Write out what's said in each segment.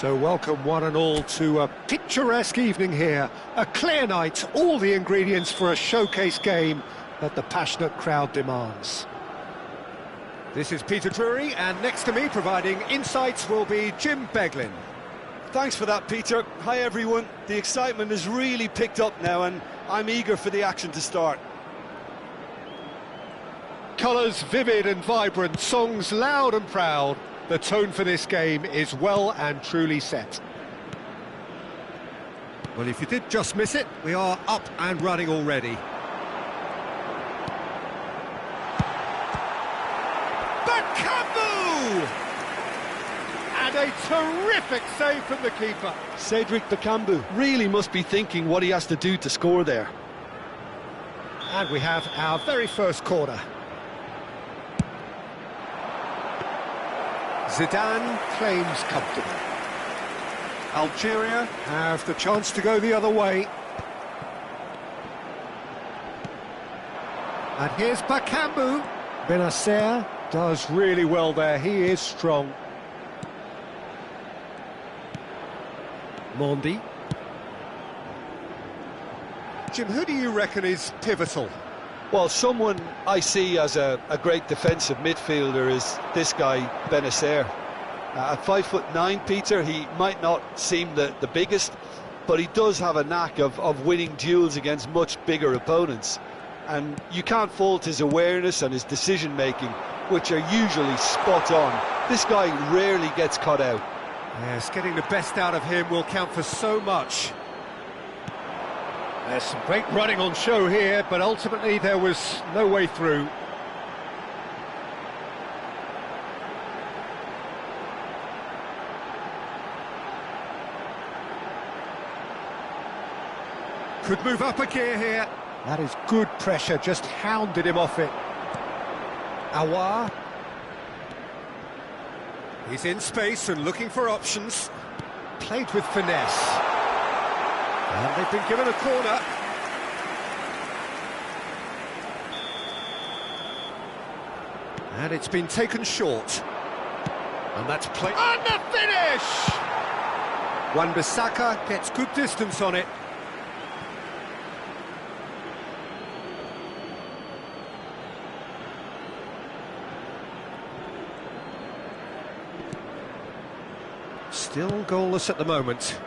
So welcome one and all to a picturesque evening here. A clear night, all the ingredients for a showcase game that the passionate crowd demands. This is Peter Drury, and next to me providing insights will be Jim Beglin. Thanks for that, Peter. Hi everyone. The excitement has really picked up now and I'm eager for the action to start. Colours vivid and vibrant, songs loud and proud. The tone for this game is well and truly set. Well, if you did just miss it, we are up and running already. Bakambu! And a terrific save from the keeper. Cedric Bakambu really must be thinking what he has to do to score there. And we have our very first corner. Zidane claims comfortable. Algeria have the chance to go the other way. And here's Bakambu. Benacer does really well there, he is strong. Mondi. Jim, who do you reckon is pivotal? Well, someone I see as a great defensive midfielder is this guy, Benacer. At 5'9", Peter, he might not seem the biggest, but he does have a knack of winning duels against much bigger opponents. And you can't fault his awareness and his decision-making, which are usually spot on. This guy rarely gets caught out. Yes, getting the best out of him will count for so much. There's some great running on show here, but ultimately there was no way through. Could move up a gear here. That is good pressure, just hounded him off it. Aouar. He's in space and looking for options. Played with finesse. And they've been given a corner. And it's been taken short. And that's played. And the finish! Wan-Bissaka gets good distance on it. Still goalless at the moment.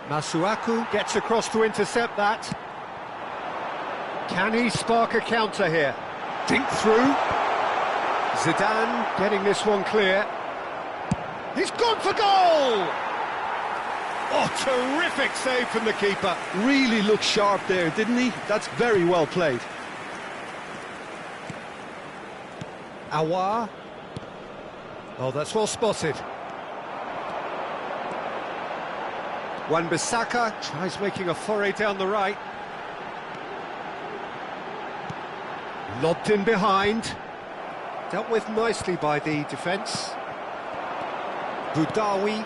Masuaku gets across to intercept that. Can he spark a counter here? Dink through. Zidane getting this one clear. He's gone for goal! Oh, terrific save from the keeper. Really looked sharp there, didn't he? That's very well played. Aouar. Oh, that's well spotted. Wan-Bissaka tries making a foray down the right. Lobbed in behind. Dealt with nicely by the defence. Boudaoui.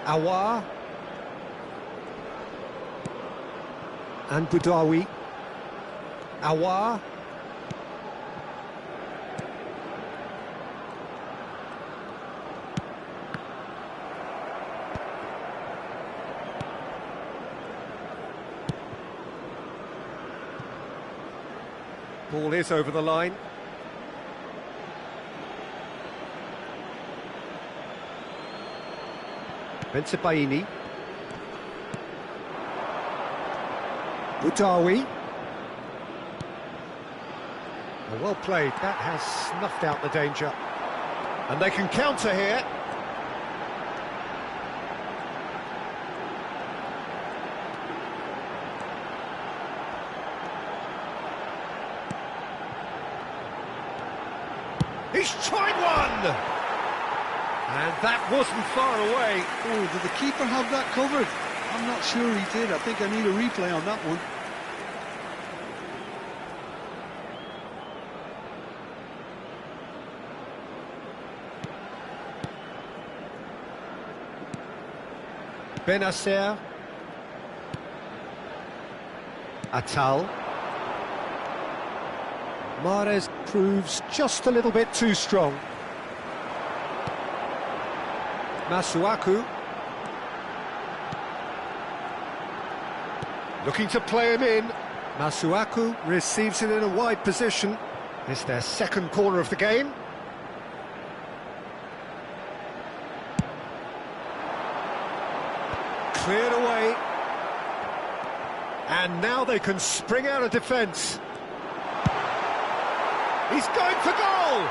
Aouar. And Boudaoui. Aouar. Ball is over the line. Bensebaini. Boudaoui. Well played, that has snuffed out the danger. And they can counter here. He's tried one! And that wasn't far away. Oh, did the keeper have that covered? I'm not sure he did. I think I need a replay on that one. Benacer. Atal. Mahrez proves just a little bit too strong. Masuaku. Looking to play him in. Masuaku receives it in a wide position. It's their second corner of the game. Cleared away. And now they can spring out of defence. He's going for goal!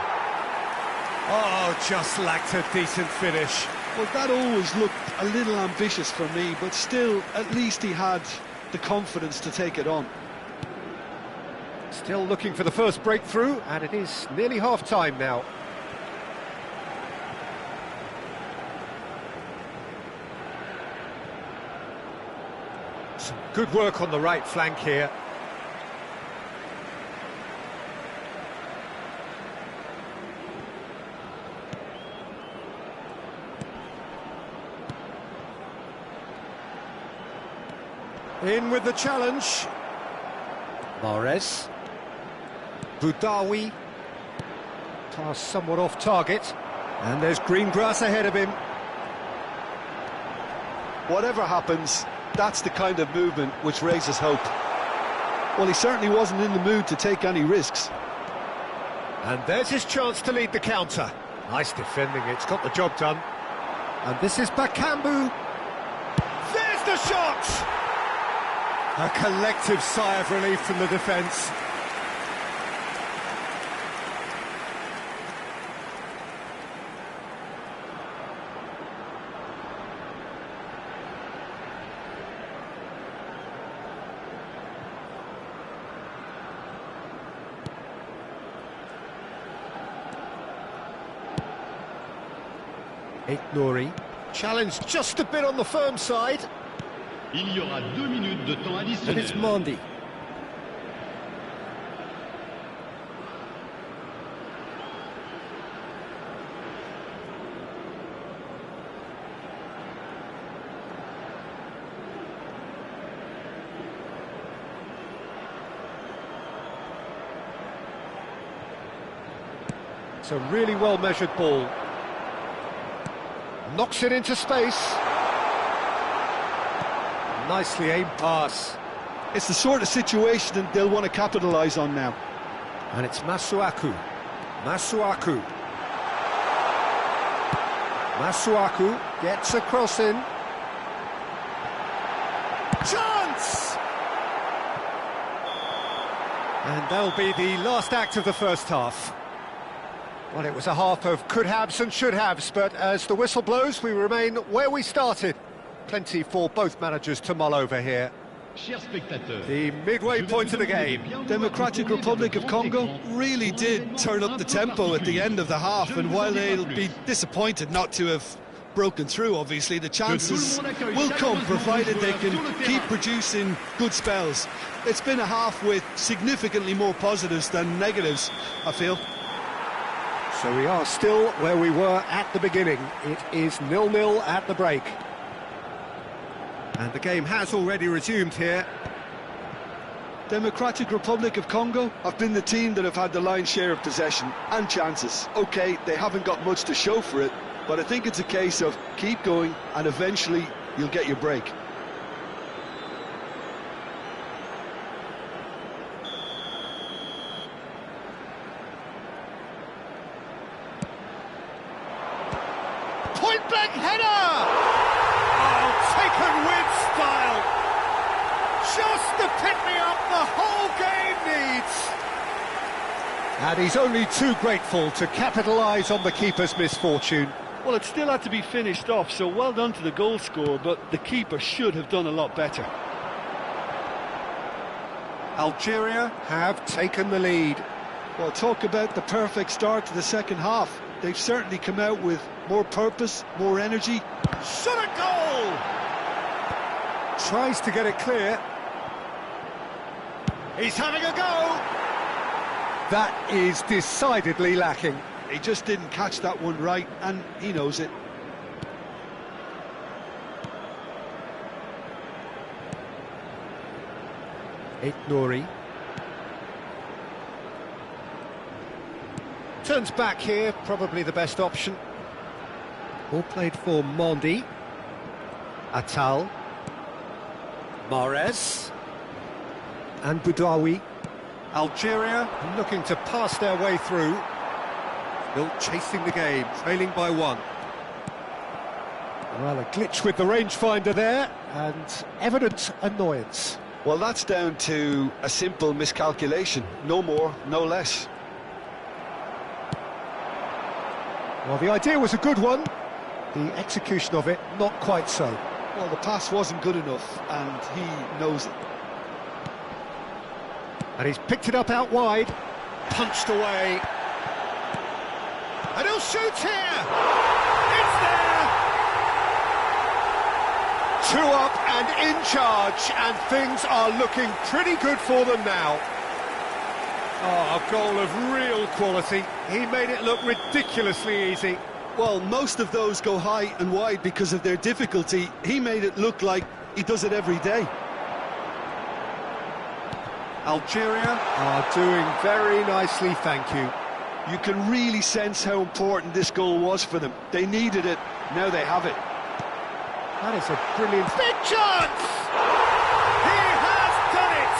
Oh, just lacked a decent finish. Well, that always looked a little ambitious for me, but still, at least he had the confidence to take it on. Still looking for the first breakthrough, and it is nearly half-time now. Some good work on the right flank here. In with the challenge. Mahrez. Boudaoui. Pass somewhat off target. And there's green grass ahead of him. Whatever happens, that's the kind of movement which raises hope. Well, he certainly wasn't in the mood to take any risks. And there's his chance to lead the counter. Nice defending, it's got the job done. And this is Bakambu. There's the shot! A collective sigh of relief from the defence. Nouri. Challenge just a bit on the firm side. Il y aura 2 minutes de temps additionnel. And it's Mondi. It's a really well-measured ball. Knocks it into space. Nicely aimed pass. It's the sort of situation that they'll want to capitalise on now. And it's Masuaku. Masuaku. Masuaku gets a cross in. Chance! And that'll be the last act of the first half. Well, it was a half of could-haves and should-haves, but as the whistle blows, we remain where we started. Plenty for both managers to mull over here. The midway point of the game. Democratic Republic of Congo really did turn up the tempo at the end of the half, and while they'll be disappointed not to have broken through, obviously, the chances will come, provided they can keep producing good spells. It's been a half with significantly more positives than negatives, I feel. So we are still where we were at the beginning. It is 0-0 at the break. And the game has already resumed here. Democratic Republic of Congo have been the team that have had the lion's share of possession and chances. OK, they haven't got much to show for it, but I think it's a case of keep going and eventually you'll get your break. Point-blank header! Oh, taken with style. Just the pick-me-up the whole game needs. And he's only too grateful to capitalise on the keeper's misfortune. Well, it still had to be finished off, so well done to the goal scorer, but the keeper should have done a lot better. Algeria have taken the lead. Well, talk about the perfect start to the second half. They've certainly come out with more purpose, more energy. Shot at goal! Tries to get it clear. He's having a go! That is decidedly lacking. He just didn't catch that one right, and he knows it. Nouri. Turns back here, probably the best option. Ball played for Mondi. Atal. Mahrez. and Boudaoui. Algeria looking to pass their way through. Still chasing the game, trailing by 1. Well, a glitch with the rangefinder there, and evident annoyance. Well, that's down to a simple miscalculation. No more, no less. Well, the idea was a good one. The execution of it, not quite so. Well, the pass wasn't good enough, and he knows it. And he's picked it up out wide. Punched away. And he'll shoot here! It's there! 2 up and in charge, and things are looking pretty good for them now. Oh, a goal of real quality. He made it look ridiculously easy. Well, most of those go high and wide because of their difficulty. He made it look like he does it every day. Algeria are doing very nicely, thank you. You can really sense how important this goal was for them. They needed it, now they have it. That is a brilliant... Big chance! He has done it!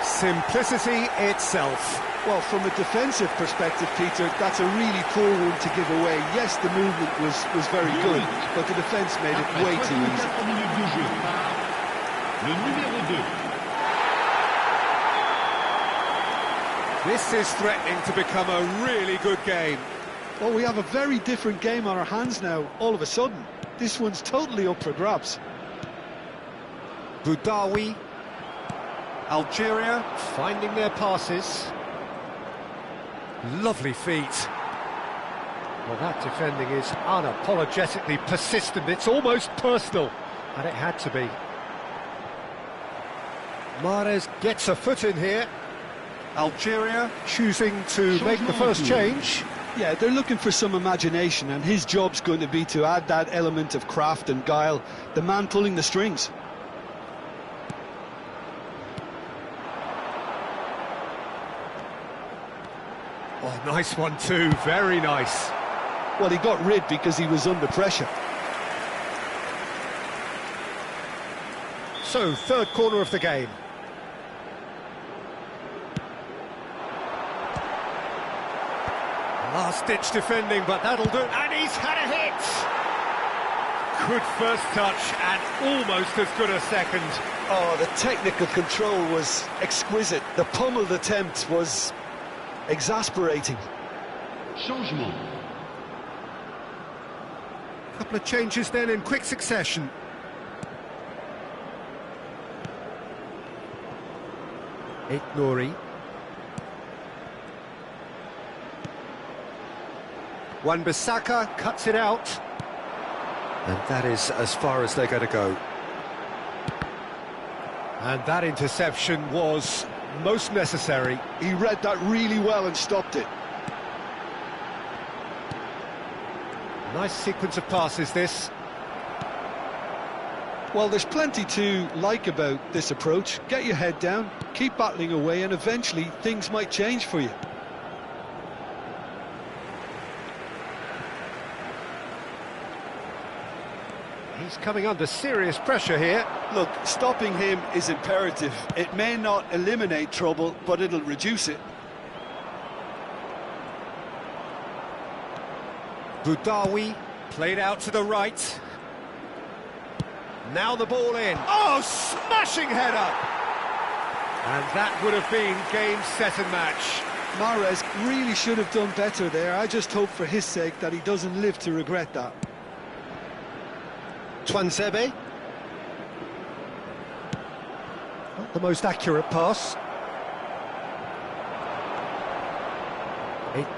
Simplicity itself. Well, from a defensive perspective, Peter, that's a really poor one to give away. Yes, the movement was very good, but the defence made it way too easy. Le numéro 2. This is threatening to become a really good game. Well, we have a very different game on our hands now, all of a sudden. This one's totally up for grabs. Boudaoui. Algeria finding their passes. Lovely feet. Well, that defending is unapologetically persistent. It's almost personal, and it had to be. Mahrez gets a foot in here. Algeria choosing to make the first change. Yeah, they're looking for some imagination, and his job's going to be to add that element of craft and guile, the man pulling the strings. Oh, nice one too, very nice. Well, he got rid because he was under pressure. So, third corner of the game. Last-ditch defending, but that'll do. And he's had a hit! Good first touch, and almost as good a second. Oh, the technical control was exquisite. The pummeled attempt was exasperating. Changement. Couple of changes then in quick succession. Nouri. Wan-Bissaka cuts it out. And that is as far as they're going to go. And that interception was most necessary. He read that really well and stopped it. Nice sequence of passes, this. Well, there's plenty to like about this approach. Get your head down, keep battling away, and eventually things might change for you. He's coming under serious pressure here. Look, stopping him is imperative. It may not eliminate trouble, but it'll reduce it. Boudaoui played out to the right. Now the ball in. Oh, smashing header! And that would have been game, set and match. Mahrez really should have done better there. I just hope for his sake that he doesn't live to regret that. Tuanzebe. Not the most accurate pass.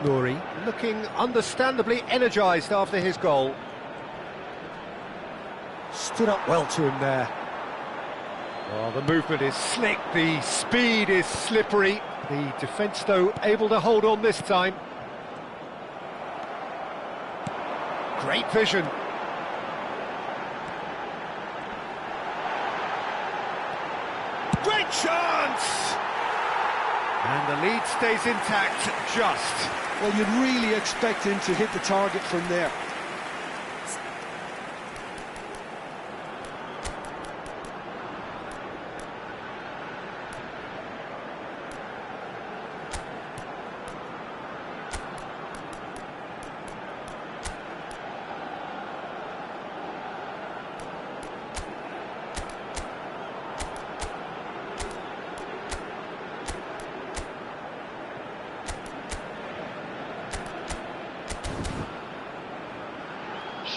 Nouri looking understandably energised after his goal. Stood up well to him there. Oh, the movement is slick, the speed is slippery. The defence, though, able to hold on this time. Great vision. Great chance! And the lead stays intact, just. Well, you'd really expect him to hit the target from there.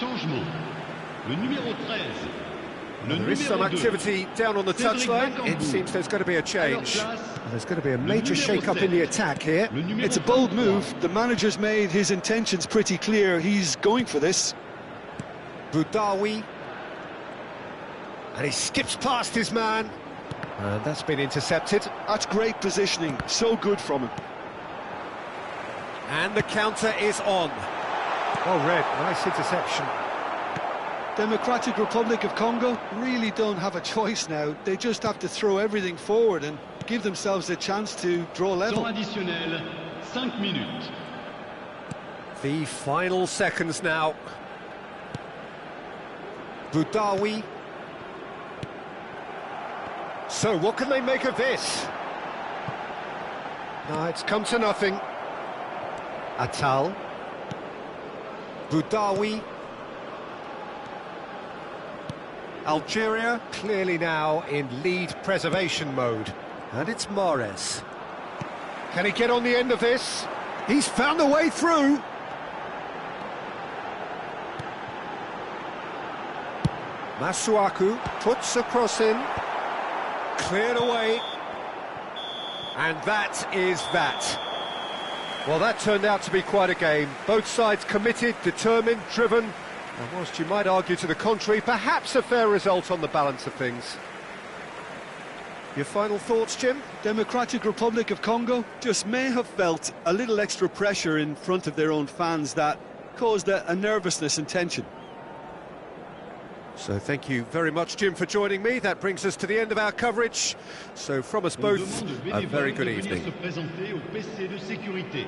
Changement. Le numéro 13. Le There is some numéro 2. activity down on the touchline. It seems there's going to be a change. There's going to be a major shake-up in the attack here. It's a bold move. The manager's made his intentions pretty clear. He's going for this. Boudaoui. And he skips past his man. And that's been intercepted. That's great positioning. So good from him. And the counter is on. Well read, nice interception. Democratic Republic of Congo really don't have a choice now. They just have to throw everything forward and give themselves a chance to draw level. Temps additionnel, 5 minutes. The final seconds now. Boudaoui. So what can they make of this? No, it's come to nothing. Atal. Boudaoui. Algeria clearly now in lead preservation mode. And it's Mahrez. Can he get on the end of this? He's found a way through. Masuaku puts a cross in. Cleared away. And that is that. Well, that turned out to be quite a game. Both sides committed, determined, driven. And whilst you might argue to the contrary, perhaps a fair result on the balance of things. Your final thoughts, Jim? Democratic Republic of Congo just may have felt a little extra pressure in front of their own fans that caused a nervousness and tension. So thank you very much, Jim, for joining me. That brings us to the end of our coverage. So from us both, a very good evening. Se présenter au PC de sécurité.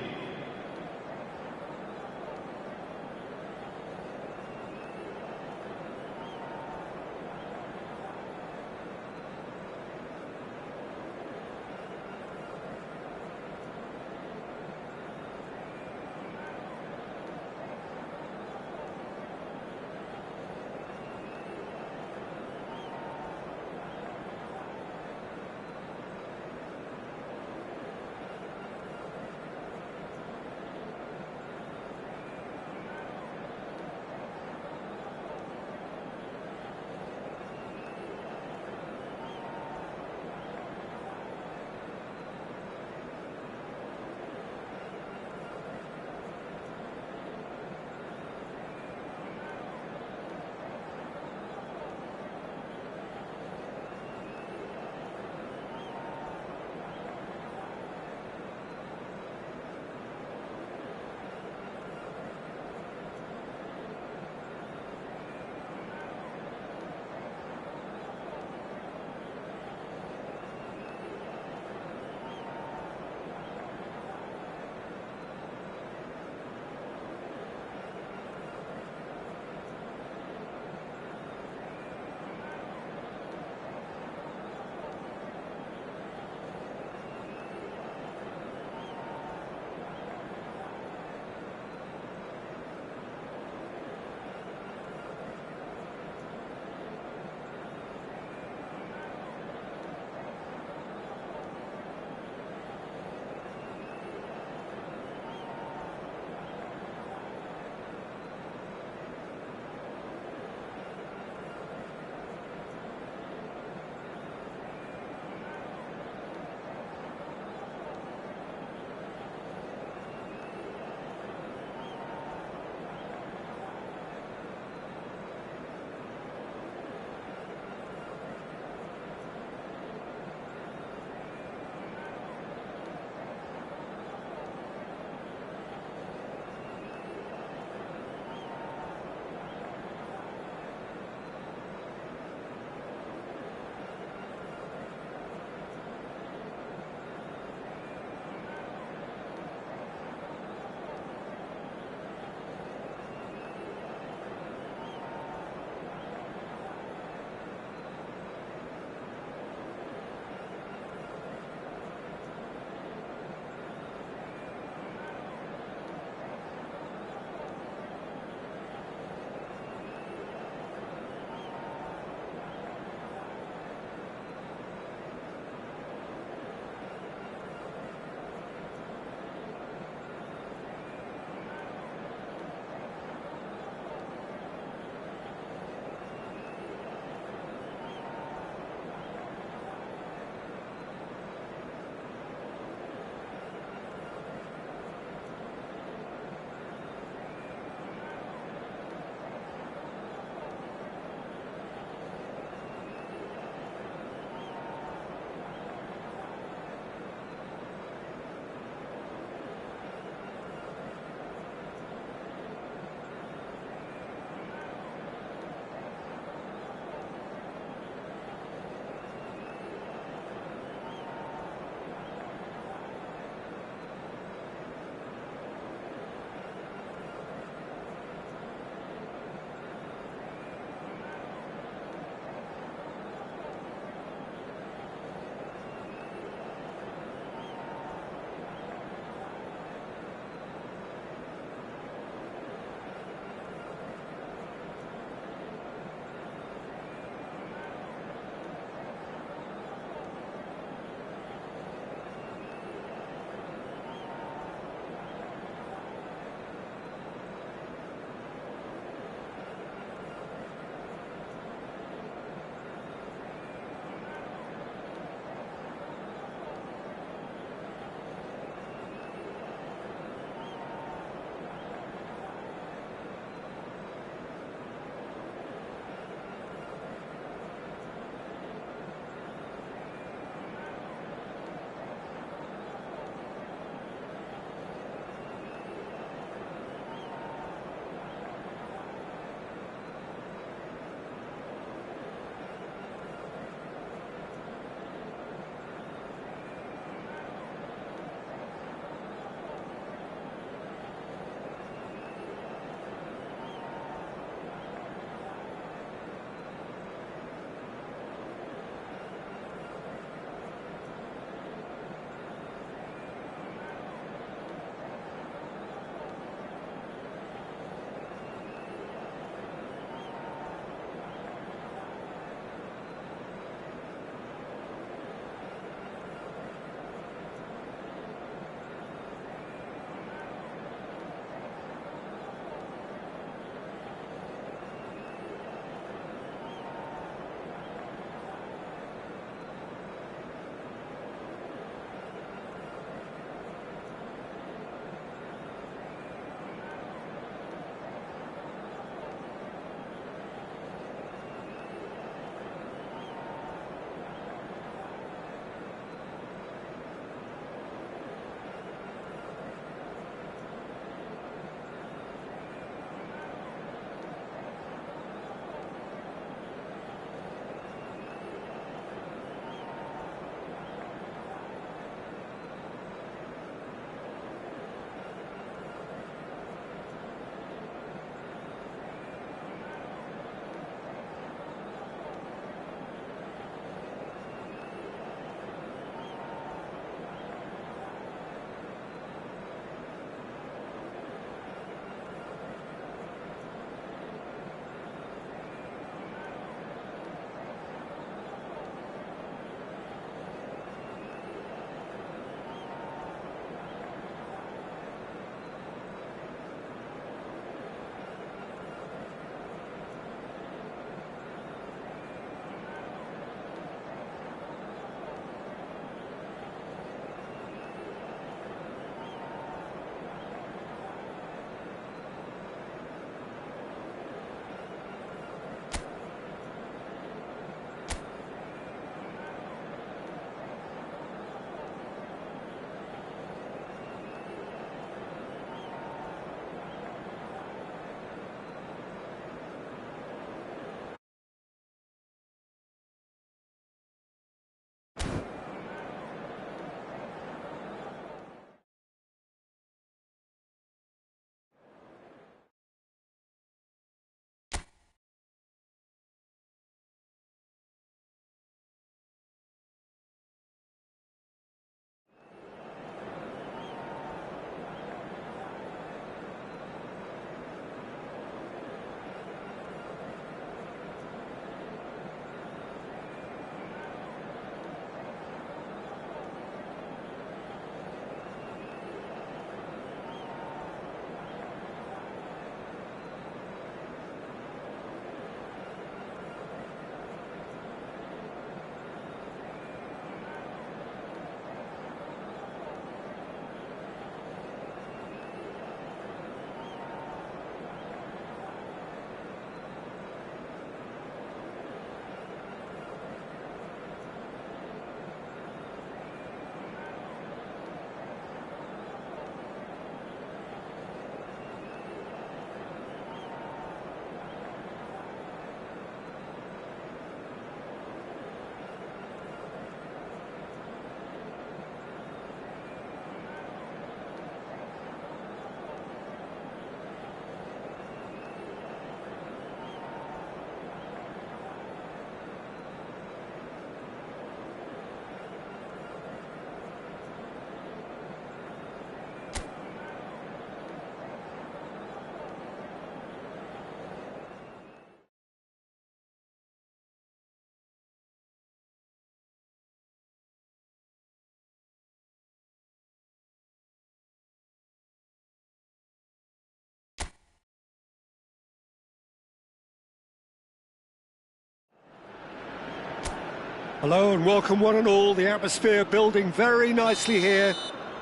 Hello and welcome one and all. The atmosphere building very nicely here.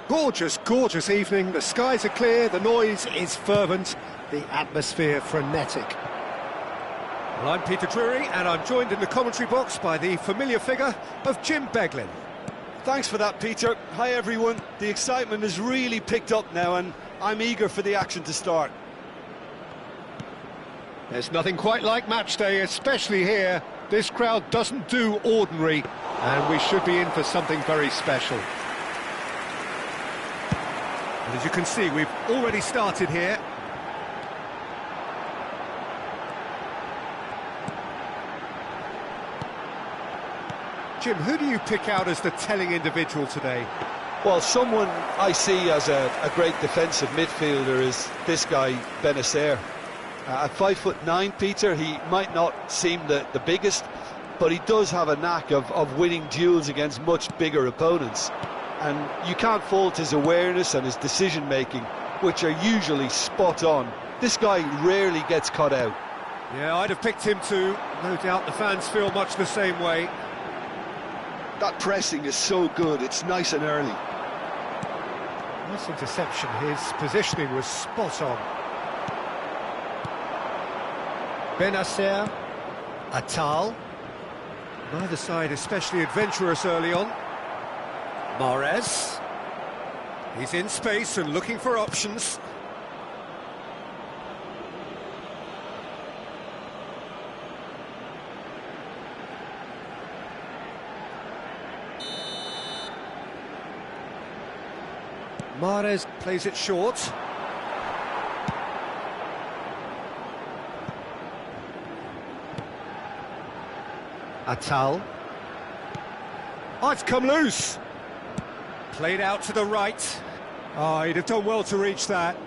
Gorgeous, gorgeous evening. The skies are clear, the noise is fervent, the atmosphere frenetic. Well, I'm Peter Drury and I'm joined in the commentary box by the familiar figure of Jim Beglin. Thanks for that, Peter. Hi, everyone. The excitement has really picked up now, and I'm eager for the action to start. There's nothing quite like match day, especially here. This crowd doesn't do ordinary, and we should be in for something very special. And as you can see, we've already started here. Jim, who do you pick out as the telling individual today? Well, someone I see as a great defensive midfielder is this guy, Benacer. At 5'9", Peter, he might not seem the biggest, but he does have a knack of winning duels against much bigger opponents. And you can't fault his awareness and his decision-making, which are usually spot on. This guy rarely gets caught out. Yeah, I'd have picked him too. No doubt the fans feel much the same way. That pressing is so good, it's nice and early. Nice interception, his positioning was spot on. Benacer, Atal. Neither side especially adventurous early on. Mahrez. He's in space and looking for options. Mahrez plays it short. Atal. Oh, it's come loose. Played out to the right. Oh, he'd have done well to reach that.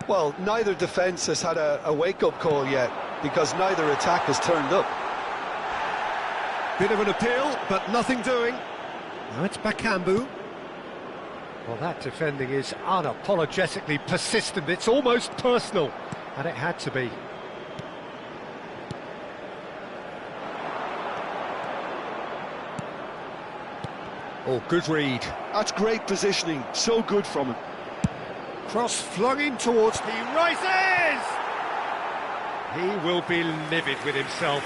Well, neither defence has had a wake-up call yet, because neither attack has turned up. Bit of an appeal, but nothing doing. Now it's Bakambu. Well, that defending is unapologetically persistent. It's almost personal, and it had to be. Oh, good read. That's great positioning, so good from him. Cross flung in towards... He rises! He will be livid with himself.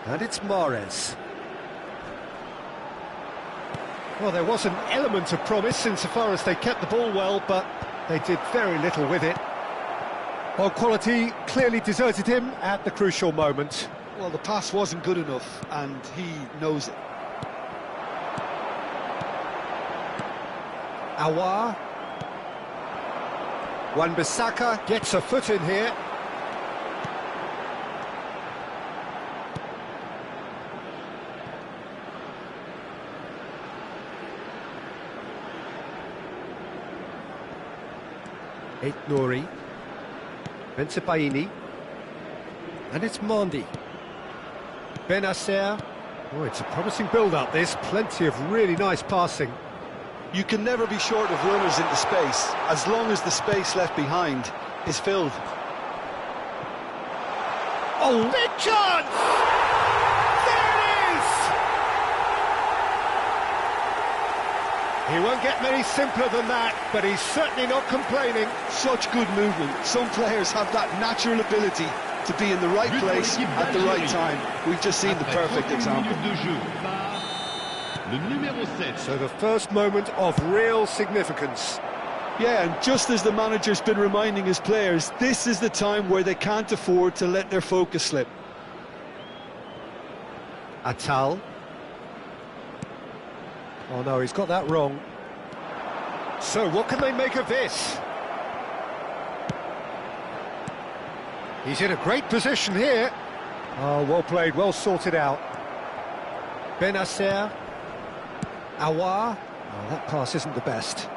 And it's Mahrez. Well, there was an element of promise insofar as they kept the ball well, but they did very little with it. Well, quality clearly deserted him at the crucial moment. Well, the pass wasn't good enough, and he knows it. Awar. Wan-Bissaka gets a foot in here. Nouri, Bensebaini, and it's Mondi. Benacer. Oh, it's a promising build-up, this. Plenty of really nice passing. You can never be short of runners into space, as long as the space left behind is filled. Oh, big chance! He won't get many simpler than that, but he's certainly not complaining. Such good movement. Some players have that natural ability to be in the right place at the right time. We've just seen the perfect example. So the first moment of real significance. Yeah, and just as the manager's been reminding his players, this is the time where they can't afford to let their focus slip. Atal. Oh no, he's got that wrong. So what can they make of this? He's in a great position here. Oh, well played, well sorted out. Benacer. Awar. Oh, that pass isn't the best.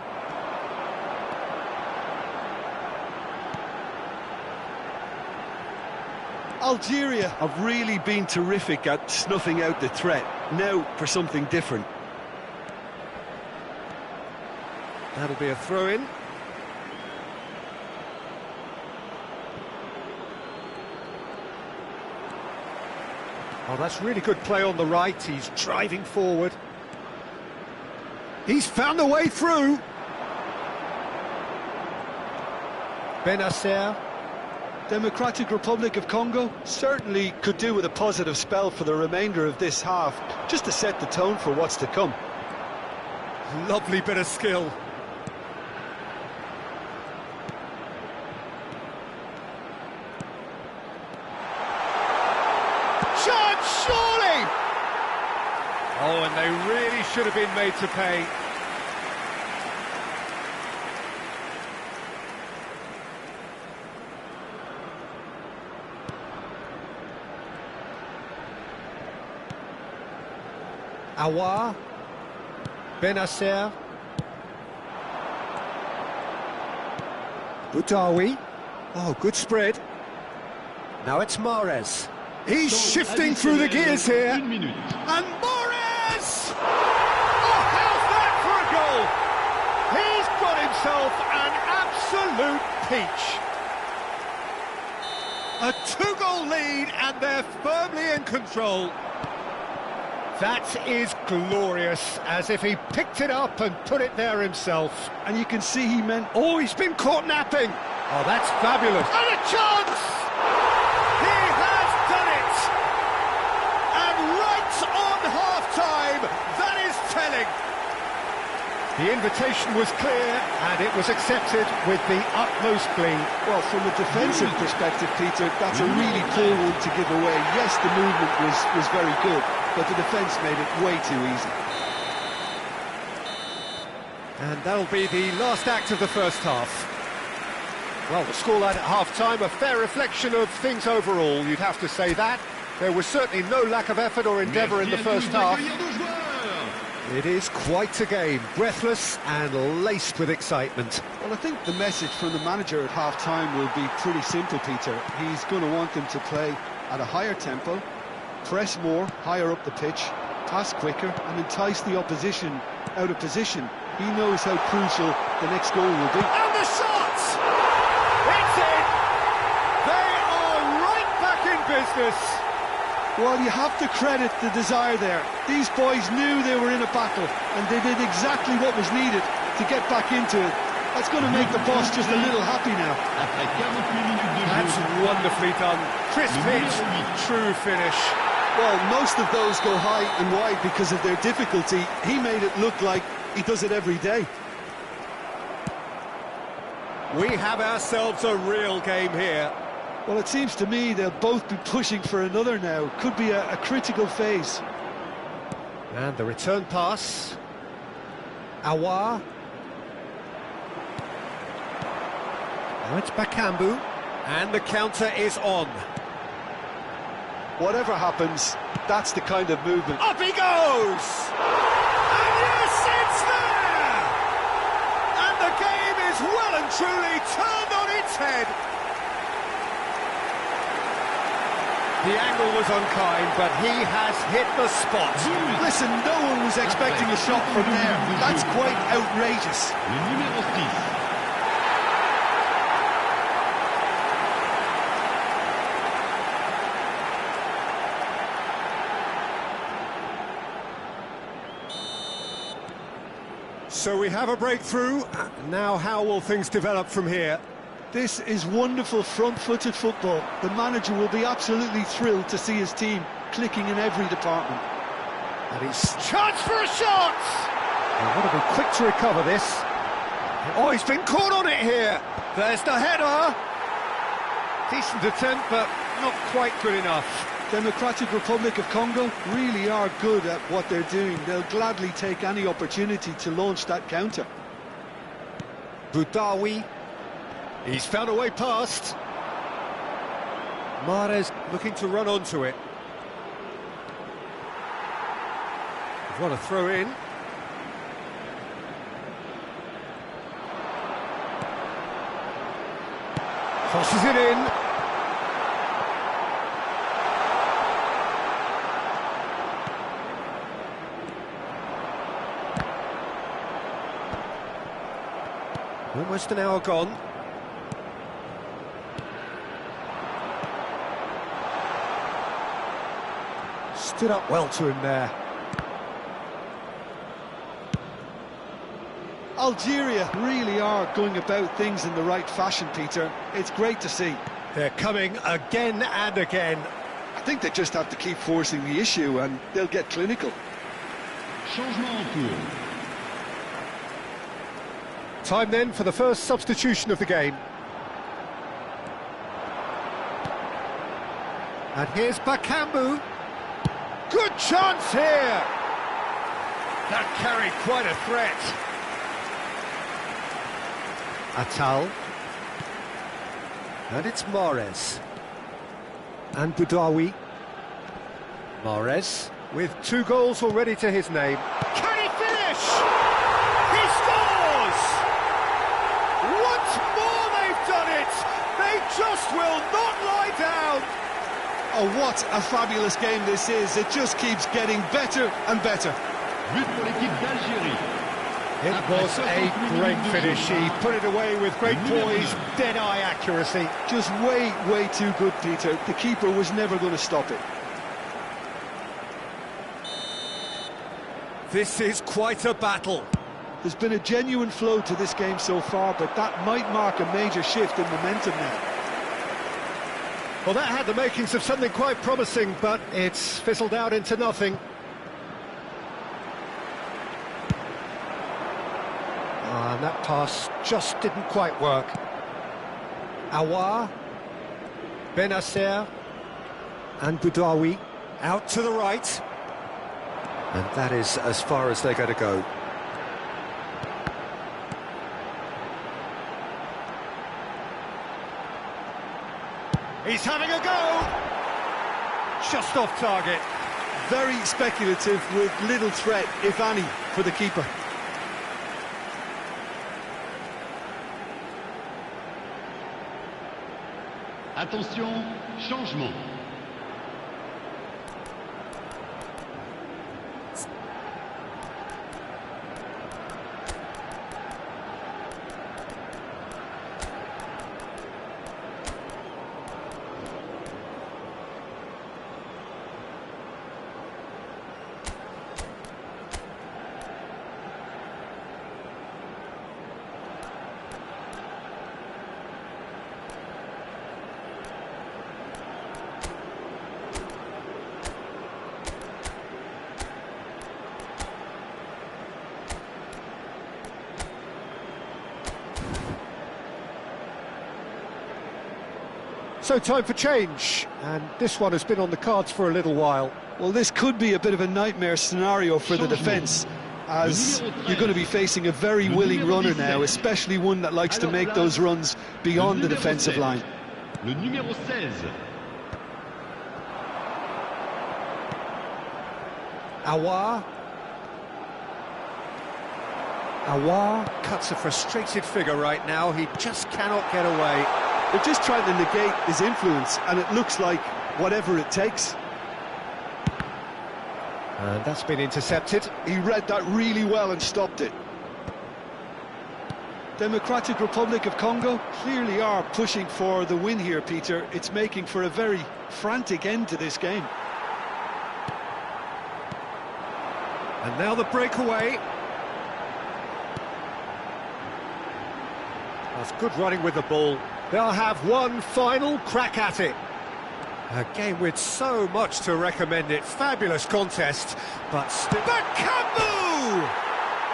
Algeria have really been terrific at snuffing out the threat. Now for something different. That'll be a throw-in. Oh, that's really good play on the right. He's driving forward. He's found a way through. Benacer. Democratic Republic of Congo certainly could do with a positive spell for the remainder of this half, just to set the tone for what's to come. Lovely bit of skill. Chance, surely! Oh, and they really should have been made to pay. Aouar, Benacer, Boutaoui. Oh, good spread. Now it's Mahrez. He's shifting through the gears here. Une minute. And Mahrez! Oh, how's that for a goal? He's got himself an absolute peach. A two-goal lead, and they're firmly in control. That is glorious, as if he picked it up and put it there himself. And you can see he meant... Oh, he's been caught napping. Oh, that's fabulous. And a chance! He has done it! And right on half-time, that is telling. The invitation was clear, and it was accepted with the utmost glee. Well, from a defensive perspective, Peter, that's a really poor one to give away. Yes, the movement was very good, but the defence made it way too easy. And that'll be the last act of the first half. Well, the scoreline at half-time, a fair reflection of things overall, you'd have to say that. There was certainly no lack of effort or endeavour in the first half. It is quite a game, breathless and laced with excitement. Well, I think the message from the manager at half-time will be pretty simple, Peter. He's going to want them to play at a higher tempo, press more, higher up the pitch, pass quicker, and entice the opposition out of position. He knows how crucial the next goal will be. And the shot! It's in! They are right back in business! Well, you have to credit the desire there. These boys knew they were in a battle, and they did exactly what was needed to get back into it. That's going to make the boss just a little happy now. Après 48 minutes de jeu. That's wonderfully done. Crisp hit, true finish. Well, most of those go high and wide because of their difficulty. He made it look like he does it every day. We have ourselves a real game here. Well, it seems to me they'll both be pushing for another now. Could be a critical phase. And the return pass. Aouar. Now it's Bakambu. And the counter is on. Whatever happens, that's the kind of movement. Up he goes! And yes, it's there! And the game is well and truly turned on its head. The angle was unkind, but he has hit the spot. Listen, no one was expecting a shot from there. That's quite outrageous. Le numéro 6. So we have a breakthrough. Now how will things develop from here? This is wonderful front-footed football. The manager will be absolutely thrilled to see his team clicking in every department. And he's chance for a shot! He'll want to be quick to recover this. Oh, he's been caught on it here. There's the header. Decent attempt, but not quite good enough. Democratic Republic of Congo really are good at what they're doing. They'll gladly take any opportunity to launch that counter. Boutaoui. He's found a way past. Mahrez looking to run onto it. What a throw in. Crosses it in. Almost an hour gone. Stood up well to him there. Algeria really are going about things in the right fashion, Peter. It's great to see. They're coming again and again. I think they just have to keep forcing the issue and they'll get clinical. Changement en cours. Time then for the first substitution of the game. And here's Bakambu. Good chance here! That carried quite a threat. Atal. And it's Mahrez. And Boudaoui. Mahrez with 2 goals already to his name. Can he finish? He scores! Once more they've done it! They just will not lie down! Oh, what a fabulous game this is. It just keeps getting better and better. But pour l'équipe d'Algérie. It was a great finish. He put it away with great poise, dead-eye accuracy. Just way too good, Peter. The keeper was never going to stop it. This is quite a battle. There's been a genuine flow to this game so far, but that might mark a major shift in momentum now. Well, that had the makings of something quite promising, but it's fizzled out into nothing. And that pass just didn't quite work. Awar, Benacer, and Boudaoui out to the right. And that is as far as they're going to go. He's having a go! Just off target. Very speculative with little threat, if any, for the keeper. Attention, changement. So time for change, and this one has been on the cards for a little while. Well, this could be a bit of a nightmare scenario for the defence, as you're going to be facing a very willing runner now, especially one that likes to make those runs beyond the defensive line. Le numéro 16. Awar. Awar cuts a frustrated figure right now. He just cannot get away. They're just trying to negate his influence, and it looks like whatever it takes. And that's been intercepted. He read that really well and stopped it. Democratic Republic of Congo clearly are pushing for the win here, Peter. It's making for a very frantic end to this game. And now the breakaway. That's good running with the ball. They'll have one final crack at it. A game with so much to recommend it. Fabulous contest, but still... Bakambu!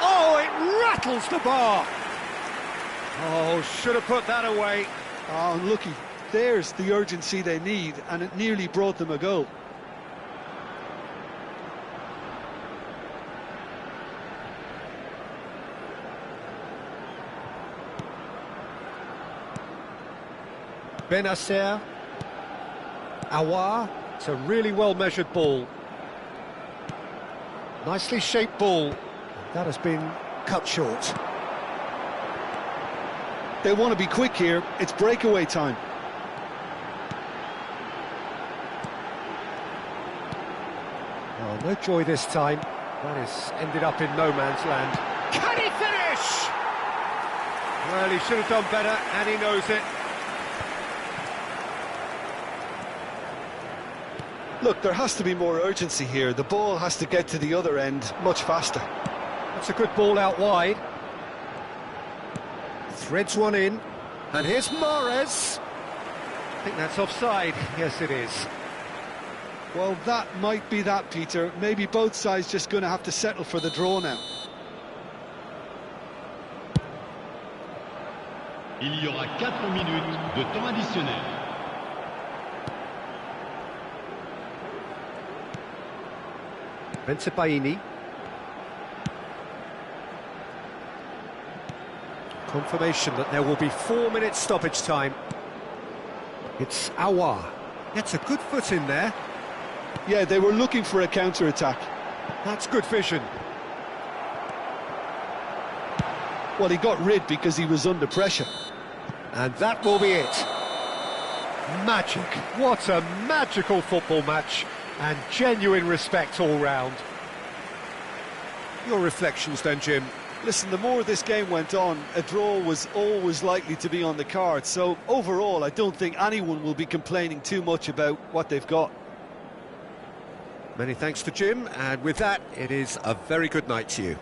Oh, it rattles the bar. Oh, should have put that away. Oh, unlucky. There's the urgency they need, and it nearly brought them a goal. Benacer, Awar, it's a really well-measured ball. Nicely shaped ball. That has been cut short. They want to be quick here. It's breakaway time. Oh, no joy this time. That has ended up in no man's land. Can he finish? Well, he should have done better, and he knows it. Look, there has to be more urgency here. The ball has to get to the other end much faster. That's a good ball out wide. Threads one in, and here's Mahrez. I think that's offside. Yes, it is. Well, that might be that, Peter. Maybe both sides just going to have to settle for the draw now. Il y aura 4 minutes de temps additionnel. Bensebaini. Confirmation that there will be 4 minutes stoppage time. It's Aouar. Gets a good foot in there. Yeah, they were looking for a counter-attack. That's good vision. Well, he got rid because he was under pressure. And that will be it. Magic. What a magical football match. And genuine respect all round. Your reflections then, Jim? Listen, the more this game went on, a draw was always likely to be on the card. So, overall, I don't think anyone will be complaining too much about what they've got. Many thanks to Jim, and with that, it is a very good night to you.